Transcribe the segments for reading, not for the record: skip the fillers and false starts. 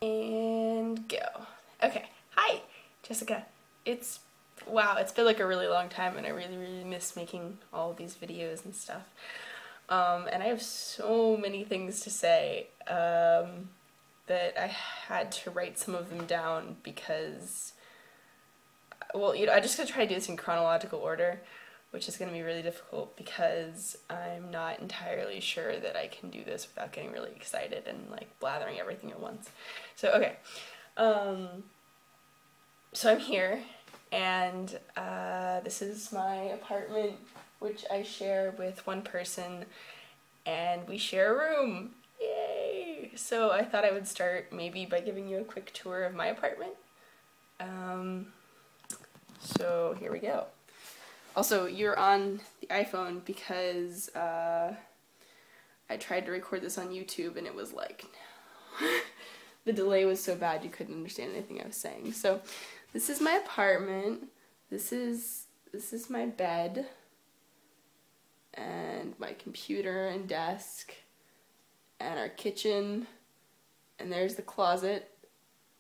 And go. Okay, hi, Jessica. Wow, it's been like a really long time and I really miss making all of these videos and stuff. And I have so many things to say that I had to write some of them down because, well, I just gotta try to do this in chronological order, which is going to be really difficult because I'm not entirely sure that I can do this without getting really excited and like blathering everything at once. So, okay. So I'm here, and this is my apartment, which I share with one person, and we share a room. Yay! So I thought I would start maybe by giving you a quick tour of my apartment. So here we go. Also, you're on the iPhone because I tried to record this on YouTube and it was like, the delay was so bad you couldn't understand anything I was saying. So, this is my apartment. This is my bed and my computer and desk and our kitchen, and there's the closet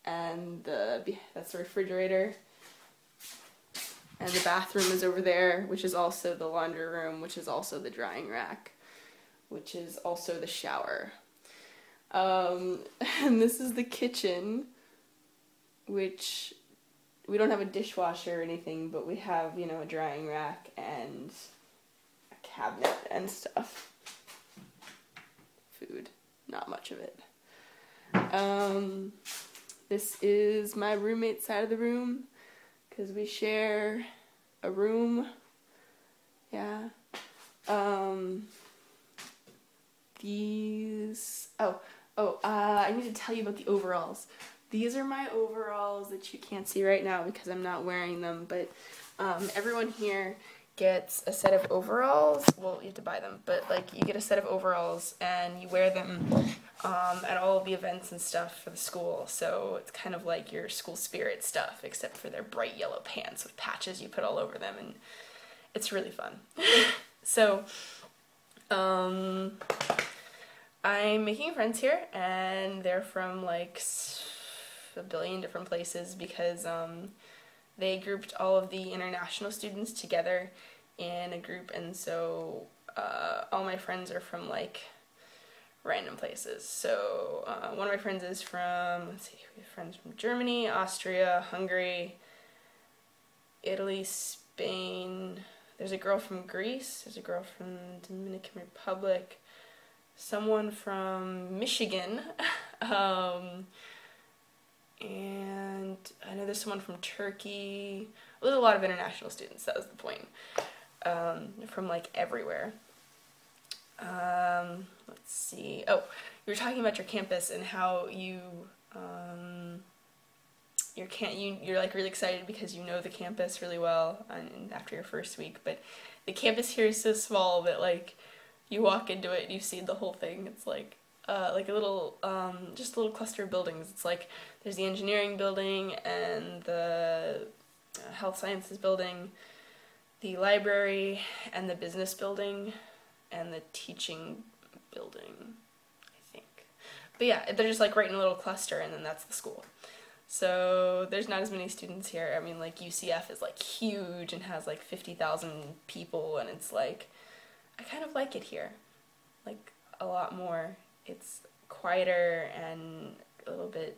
and that's the refrigerator. And the bathroom is over there, which is also the laundry room, which is also the drying rack, which is also the shower. And this is the kitchen, which we don't have a dishwasher or anything, but we have, a drying rack and a cabinet and stuff. Food, not much of it. This is my roommate's side of the room, because we share a room. Yeah. I need to tell you about the overalls. These are my overalls that you can't see right now because I'm not wearing them, but everyone here gets a set of overalls. Well, you have to buy them, but like you get a set of overalls and you wear them at all of the events and stuff for the school. So it's kind of like your school spirit stuff, except for their bright yellow pants with patches you put all over them, and it's really fun. So I'm making friends here, and they're from like a billion different places because they grouped all of the international students together in a group, and so all my friends are from like random places. So one of my friends is from, we have friends from Germany, Austria, Hungary, Italy, Spain. There's a girl from Greece, there's a girl from Dominican Republic, someone from Michigan, and I know there's someone from Turkey. Well, there's a lot of international students, that was the point, from like everywhere. Let's see. Oh, you were talking about your campus and how you're like really excited because you know the campus really well and after your first week, but the campus here is so small that like you walk into it and you see the whole thing. It's like a little just a little cluster of buildings. It's like there's the engineering building and the health sciences building, the library and the business building and the teaching building, I think. But yeah, they're just like right in a little cluster, and then that's the school. So there's not as many students here. I mean, like UCF is like huge and has like 50,000 people, and it's like, I kind of like it here, like a lot more. It's quieter and a little bit,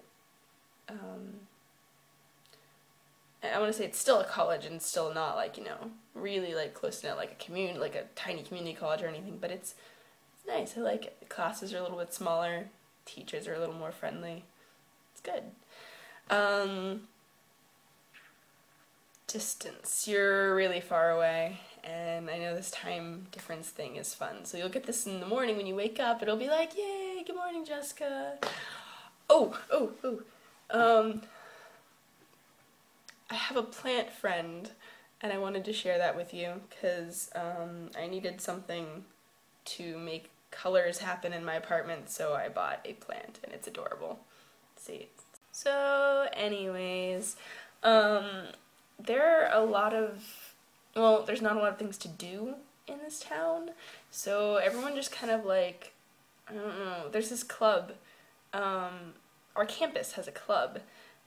I want to say it's still a college and still not like, really like close to like a tiny community college or anything, but it's nice. I like it. The classes are a little bit smaller, teachers are a little more friendly. It's good. Distance. You're really far away, and I know this time difference thing is fun. So you'll get this in the morning when you wake up. It'll be like, yay, good morning, Jessica. I have a plant friend, and I wanted to share that with you because I needed something to make colors happen in my apartment, so I bought a plant, and it's adorable. Let's see. So, anyways, there's not a lot of things to do in this town, so everyone just kind of like, I don't know, there's this club our campus has a club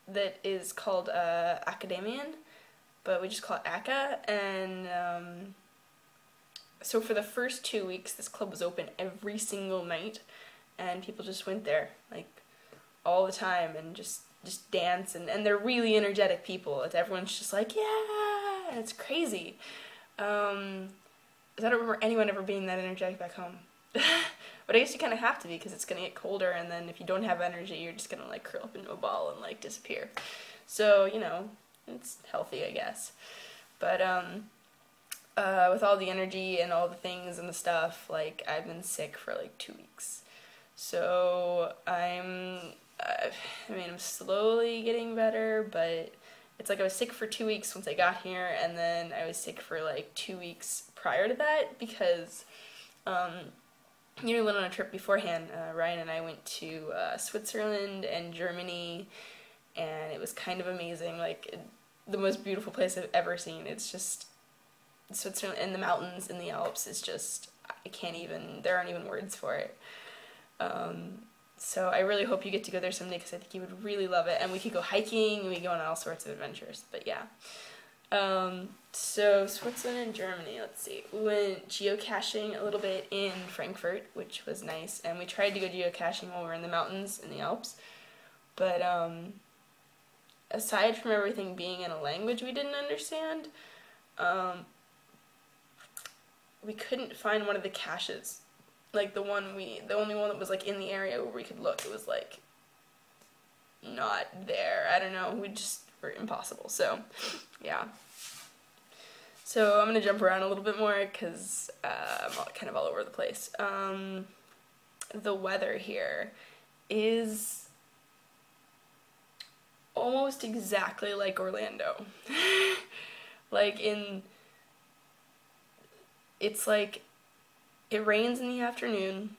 that is called Academian, but we just call it ACA, and so for the first 2 weeks, this club was open every single night, and people just went there, like, all the time, and just dance, and they're really energetic people. Everyone's just like, yeah, it's crazy. 'Cause I don't remember anyone ever being that energetic back home. But I guess you kind of have to be, because it's going to get colder, and then if you don't have energy, you're just going to, like, curl up into a ball and, like, disappear. So, you know, it's healthy, I guess. But, with all the energy and all the things and the stuff, like, I've been sick for, like, 2 weeks. So, I'm slowly getting better, but it's like I was sick for 2 weeks once I got here, and then I was sick for, like, 2 weeks prior to that, because, we went on a trip beforehand. Ryan and I went to Switzerland and Germany, and it was kind of amazing. Like, the most beautiful place I've ever seen. It's just Switzerland, and the mountains in the Alps is just, there aren't even words for it. So I really hope you get to go there someday, because I think you would really love it. And we could go hiking, and we go on all sorts of adventures. But yeah. So Switzerland and Germany, let's see. We went geocaching a little bit in Frankfurt, which was nice. And we tried to go geocaching while we were in the mountains in the Alps. But aside from everything being in a language we didn't understand, we couldn't find one of the caches. Like, the only one that was, like, in the area where we could look, it was, like, not there. I don't know, we just were impossible, so, yeah. So, I'm gonna jump around a little bit more, because I'm kind of all over the place. The weather here is almost exactly like Orlando. Like, it's like, it rains in the afternoon,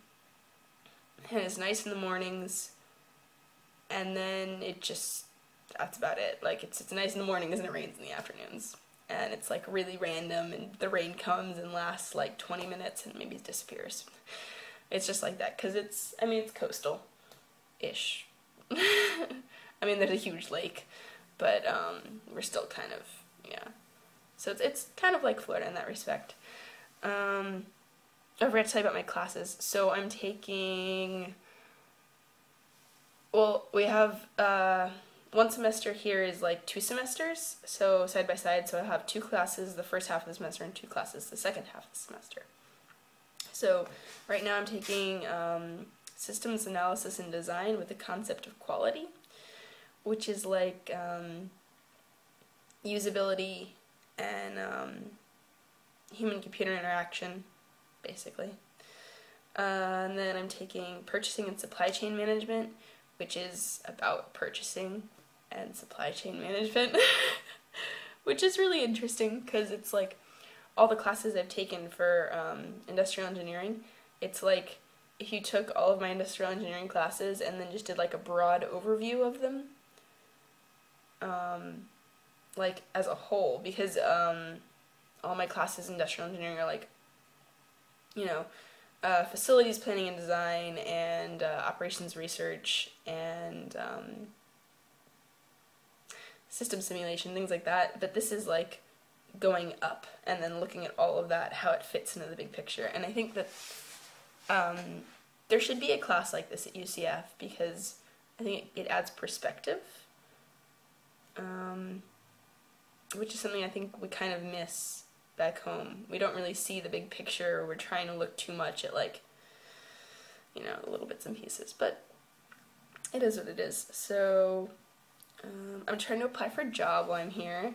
and it's nice in the mornings, and then that's about it. Like, it's nice in the mornings, and it rains in the afternoons, and it's, like, really random, and the rain comes and lasts, like, 20 minutes, and maybe it disappears. It's just like that, because it's coastal-ish. I mean, there's a huge lake, but, we're still kind of, yeah. So it's kind of like Florida in that respect. I forgot to tell you about my classes. So I'm taking, we have, one semester here is like 2 semesters, so side by side, so I have 2 classes the first half of the semester and 2 classes the second half of the semester. So right now I'm taking systems analysis and design with the concept of quality, which is like usability and human-computer interaction, basically. And then I'm taking purchasing and supply chain management, which is about purchasing and supply chain management, which is really interesting, because it's like all the classes I've taken for industrial engineering, it's like if you took all of my industrial engineering classes and then just did like a broad overview of them, like as a whole, because all my classes in industrial engineering are like, facilities planning and design, and operations research, and system simulation, things like that. But this is like going up and then looking at all of that, how it fits into the big picture. And I think that there should be a class like this at UCF, because I think it adds perspective, which is something I think we kind of miss back home. We don't really see the big picture. We're trying to look too much at, like, the little bits and pieces, but it is what it is. So I'm trying to apply for a job while I'm here,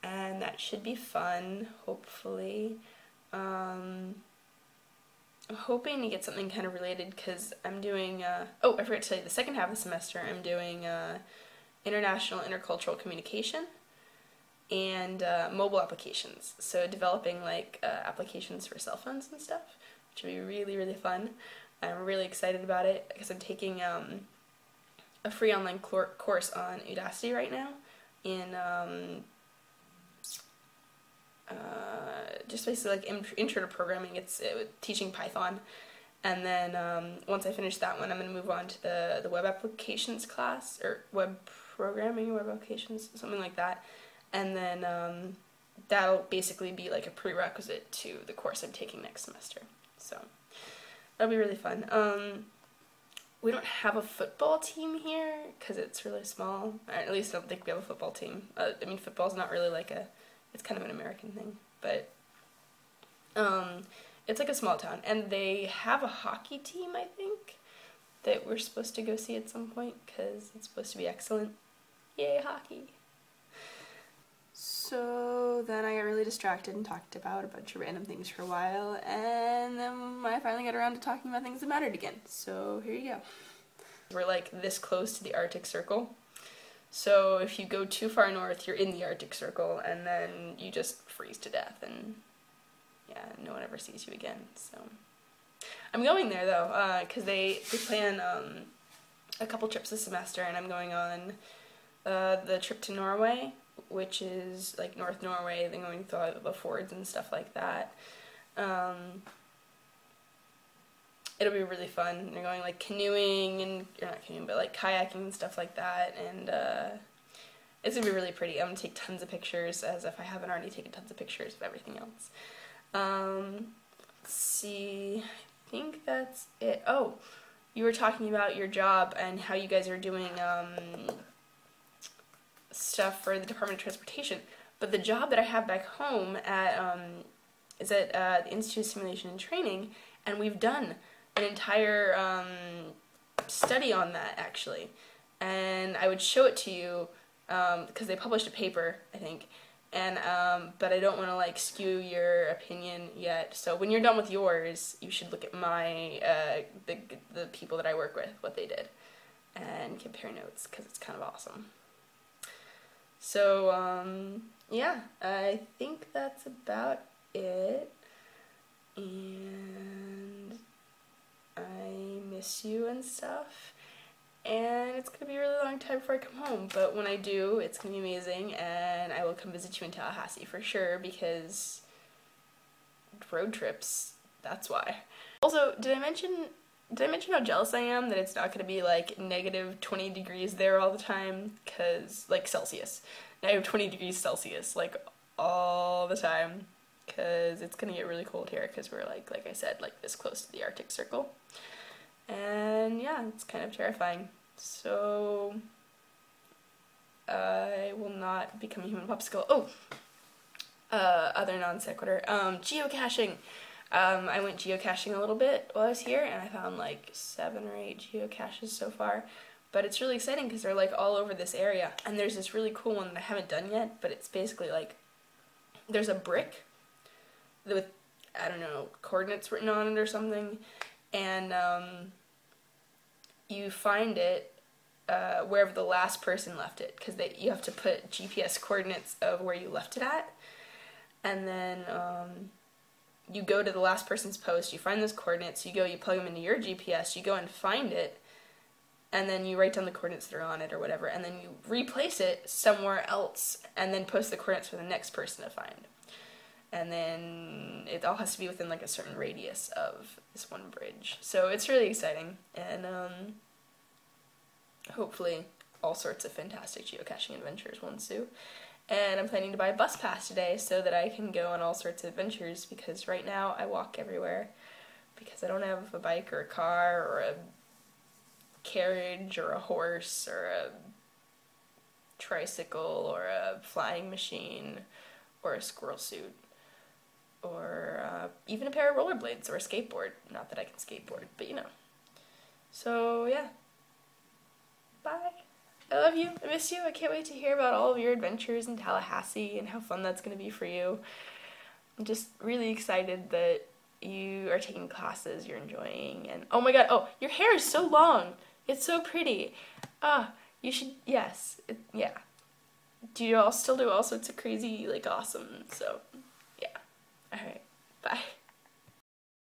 and that should be fun, hopefully. I'm hoping to get something kind of related, because I'm doing, I forgot to tell you, the second half of the semester I'm doing international intercultural communication and mobile applications. So developing like applications for cell phones and stuff, which would be really, really fun. I'm really excited about it, because I'm taking a free online course on Udacity right now in just basically like intro to programming. It's teaching Python, And then once I finish that one, I'm going to move on to the web applications class, or web programming, web applications, something like that. And then that'll basically be like a prerequisite to the course I'm taking next semester. So that'll be really fun. We don't have a football team here because it's really small. Or at least I don't think we have a football team. I mean, football's not really like it's kind of an American thing, but it's like a small town, and they have a hockey team, I think, that we're supposed to go see at some point because it's supposed to be excellent. Yay, hockey! So then I got really distracted and talked about a bunch of random things for a while, and then I finally got around to talking about things that mattered again. So here you go. We're like this close to the Arctic Circle. So if you go too far north, you're in the Arctic Circle, and then you just freeze to death, and yeah, no one ever sees you again. So I'm going there though, because they plan a couple trips this semester, and I'm going on the trip to Norway, which is like North Norway, then going through the fjords and stuff like that. It'll be really fun. They're going like canoeing and, or not canoeing, but like kayaking and stuff like that, and it's gonna be really pretty. I'm gonna take tons of pictures, as if I haven't already taken tons of pictures of everything else. Let's see, I think that's it. Oh, you were talking about your job and how you guys are doing stuff for the Department of Transportation, but the job that I have back home at is at the Institute of Simulation and Training, and we've done an entire study on that, actually, and I would show it to you because they published a paper, I think, and but I don't want to like skew your opinion yet. So when you're done with yours, you should look at my the people that I work with, what they did, and compare notes, because it's kind of awesome. So yeah, I think that's about it, and I miss you and stuff, and it's gonna be a really long time before I come home, but when I do, it's gonna be amazing, and I will come visit you in Tallahassee for sure, because road trips, that's why. Also, did I mention how jealous I am that it's not gonna be like negative 20 degrees there all the time? Cause, like, Celsius. Negative 20 degrees Celsius, like, all the time. Cause it's gonna get really cold here, cause we're like I said, like this close to the Arctic Circle. And yeah, it's kind of terrifying. So I will not become a human popsicle. Oh, other non sequitur. Geocaching. I went geocaching a little bit while I was here, and I found like 7 or 8 geocaches so far. But it's really exciting because they're like all over this area. And there's this really cool one that I haven't done yet, but it's basically like there's a brick with, I don't know, coordinates written on it or something, and you find it wherever the last person left it, because you have to put GPS coordinates of where you left it at, and then you go to the last person's post, you find those coordinates, you plug them into your GPS, you go and find it, and then you write down the coordinates that are on it or whatever, and then you replace it somewhere else, and then post the coordinates for the next person to find. And then it all has to be within like a certain radius of this one bridge. So it's really exciting, and hopefully all sorts of fantastic geocaching adventures will ensue. And I'm planning to buy a bus pass today so that I can go on all sorts of adventures, because right now I walk everywhere because I don't have a bike or a car or a carriage or a horse or a tricycle or a flying machine or a squirrel suit, or even a pair of rollerblades or a skateboard. Not that I can skateboard, but you know. So yeah, bye. I love you, I miss you, I can't wait to hear about all of your adventures in Tallahassee and how fun that's going to be for you. I'm just really excited that you are taking classes you're enjoying, and oh my god, oh, your hair is so long, it's so pretty. You should, yes, yeah. Do you all still do all sorts of crazy, like, awesome, so, yeah. Alright, bye.